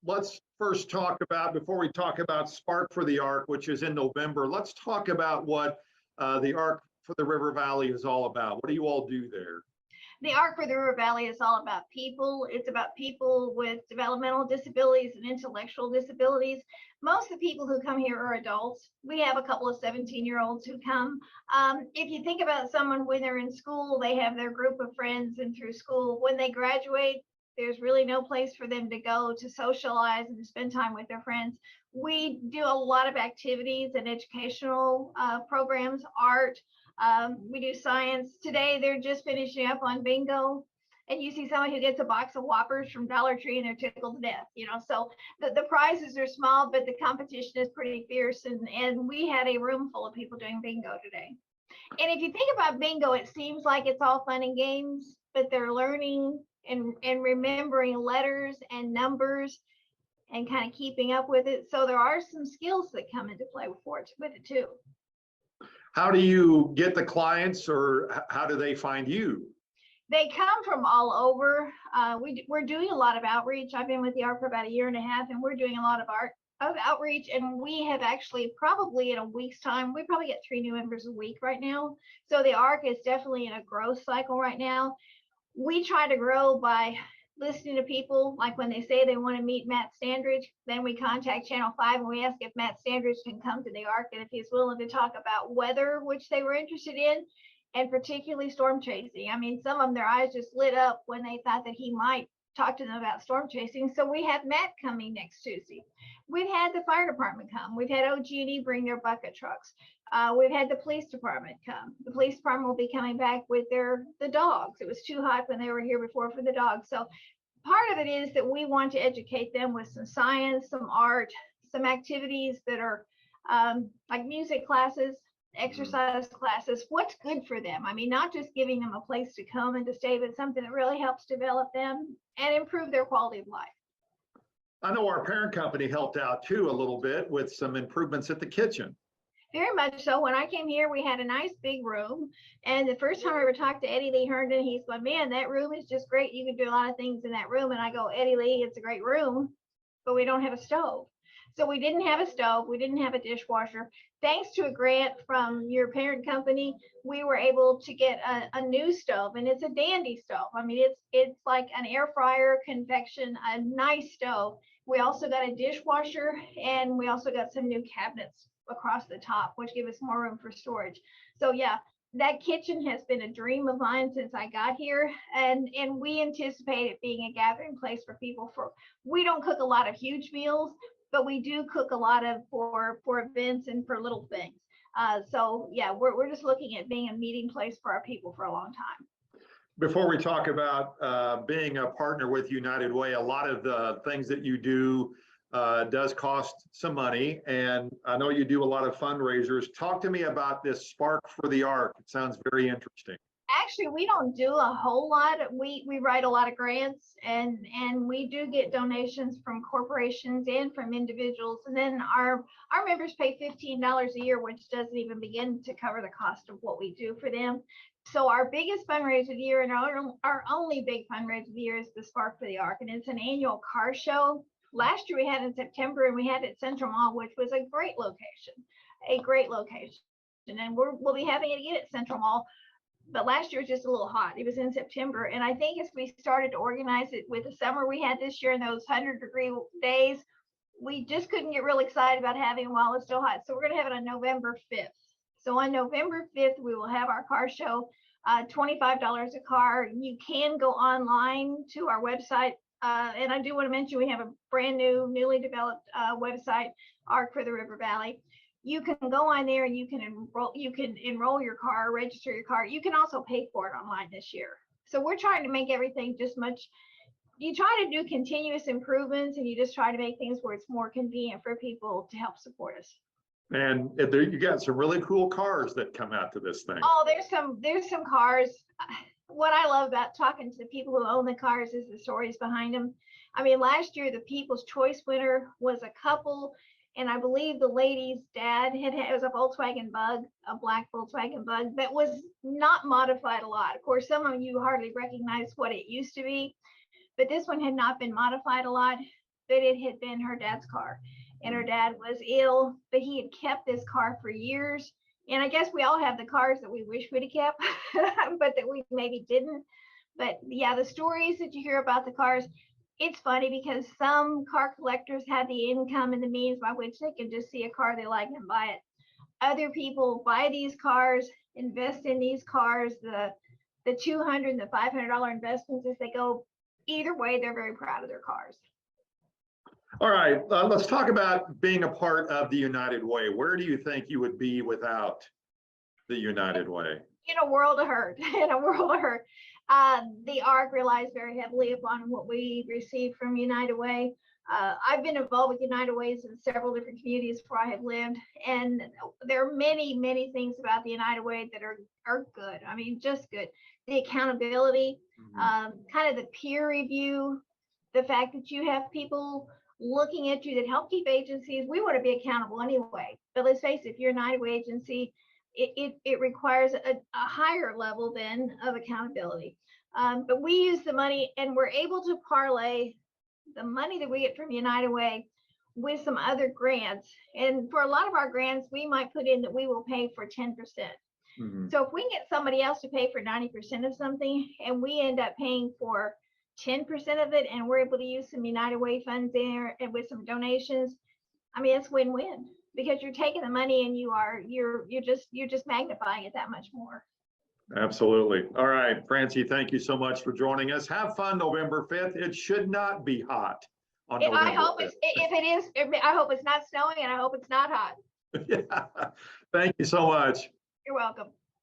let's first talk about, before we talk about Spark for the Ark, which is in November, let's talk about what the Ark for the River Valley is all about. What do you all do there? The Ark for the River Valley is all about people. It's about people with developmental disabilities and intellectual disabilities. Most of the people who come here are adults. We have a couple of 17-year-olds who come. If you think about someone when they're in school, they have their group of friends, and through school, when they graduate, there's really no place for them to go to socialize and to spend time with their friends. We do a lot of activities and educational programs, art. We do science. Today, they're just finishing up on bingo. And you see someone who gets a box of Whoppers from Dollar Tree and they're tickled to death, So the prizes are small, but the competition is pretty fierce. And we had a room full of people doing bingo today. And if you think about bingo, it seems like it's all fun and games, but they're learning and remembering letters and numbers and kind of keeping up with it. So there are some skills that come into play with it too. How do you get the clients, or how do they find you? They come from all over. We're doing a lot of outreach. I've been with the Ark for about 1.5 years, and we're doing a lot of outreach. And we have actually, probably in a week's time, we probably get 3 new members a week right now. So the Ark is definitely in a growth cycle right now. We try to grow by listening to people, like when they say they want to meet Matt Standridge, then we contact Channel 5 and we ask if Matt Standridge can come to the Ark and if he's willing to talk about weather, which they were interested in, and particularly storm chasing. I mean, some of them, their eyes just lit up when they thought that he might talk to them about storm chasing. So we have Matt coming next Tuesday. We've had the fire department come. We've had OG&E bring their bucket trucks. We've had the police department come. The police department will be coming back with the dogs. It was too hot when they were here before for the dogs. So part of it is that we want to educate them with some science, some art, some activities that are like music classes, exercise classes, what's good for them. I mean, not just giving them a place to come and to stay, but something that really helps develop them and improve their quality of life. I know our parent company helped out too a little bit with some improvements at the kitchen. Very much so. When I came here, we had a nice big room. And the first time I ever talked to Eddie Lee Herndon, he's like, man, that room is just great. You can do a lot of things in that room. And I go, Eddie Lee, it's a great room, but we don't have a stove. So we didn't have a stove. We didn't have a dishwasher. Thanks to a grant from your parent company, we were able to get a new stove, and it's a dandy stove. I mean, it's like an air fryer convection, a nice stove. We also got a dishwasher, and we also got some new cabinets across the top, which give us more room for storage. So yeah, that kitchen has been a dream of mine since I got here, and we anticipate it being a gathering place for people. We don't cook a lot of huge meals, but we do cook a lot of for events and for little things. So yeah, we're just looking at being a meeting place for our people for a long time. Before we talk about being a partner with United Way, a lot of the things that you do does cost some money, and I know you do a lot of fundraisers. Talk to me about this Spark for the Ark. It sounds very interesting. Actually, we don't do a whole lot. We write a lot of grants, and we do get donations from corporations and from individuals. And then our members pay $15 a year, which doesn't even begin to cover the cost of what we do for them. So our biggest fundraiser of the year, and our only big fundraiser of the year, is the Spark for the Ark, and it's an annual car show. Last year we had it in September, and we had it at Central Mall, which was a great location. And we'll be having it again at Central Mall. But last year was just a little hot. It was in September. And I think as we started to organize it with the summer we had this year and those 100-degree days, we just couldn't get really excited about having it while it's still hot. So we're going to have it on November 5th. So on November 5th, we will have our car show, $25 a car. You can go online to our website. And I do want to mention we have a brand new, newly developed website, Ark for the River Valley. You can go on there and you can enroll your car, register your car. You can also pay for it online this year. So we're trying to make everything you try to do continuous improvements, and you just try to make things where it's more convenient for people to help support us. And there you got some really cool cars that come out to this thing. Oh, there's some cars. What I love about talking to the people who own the cars is the stories behind them. I mean, last year the People's Choice winner was a couple. And I believe the lady's dad it was a Volkswagen Bug, a black Volkswagen Bug that was not modified a lot. Of course, some of you hardly recognize what it used to be, but this one had not been modified a lot. but it had been her dad's car. And her dad was ill, but he had kept this car for years. And I guess we all have the cars that we wish we'd have kept, but that we maybe didn't. But yeah, the stories that you hear about the cars, it's funny because some car collectors have the income and the means by which they can just see a car they like and buy it. Other people buy these cars, invest in these cars, the $200 and the $500 investments as they go. Either way, they're very proud of their cars. All right, let's talk about being a part of the United Way. Where do you think you would be without the United Way? In a world of hurt, in a world of hurt. The ARC relies very heavily upon what we receive from United Way. I've been involved with United Ways in several different communities where I have lived, and there are many, many things about the United Way that are good. I mean, just good. The accountability, kind of the peer review, the fact that you have people looking at you that help keep agencies. We want to be accountable anyway, but let's face it, if you're a United Way agency, it requires a higher level then of accountability. But we use the money, and we're able to parlay the money that we get from United Way with some other grants. And for a lot of our grants, we might put in that we will pay for 10%. So if we can get somebody else to pay for 90% of something, and we end up paying for 10% of it, and we're able to use some United Way funds there and with some donations, I mean, it's win-win, because you're taking the money and you're just magnifying it that much more. Absolutely. All right, Francie, thank you so much for joining us. Have fun November 5th. It should not be hot on November 5th. I hope if it is, I hope it's not snowing, and I hope it's not hot. Yeah. Thank you so much. You're welcome.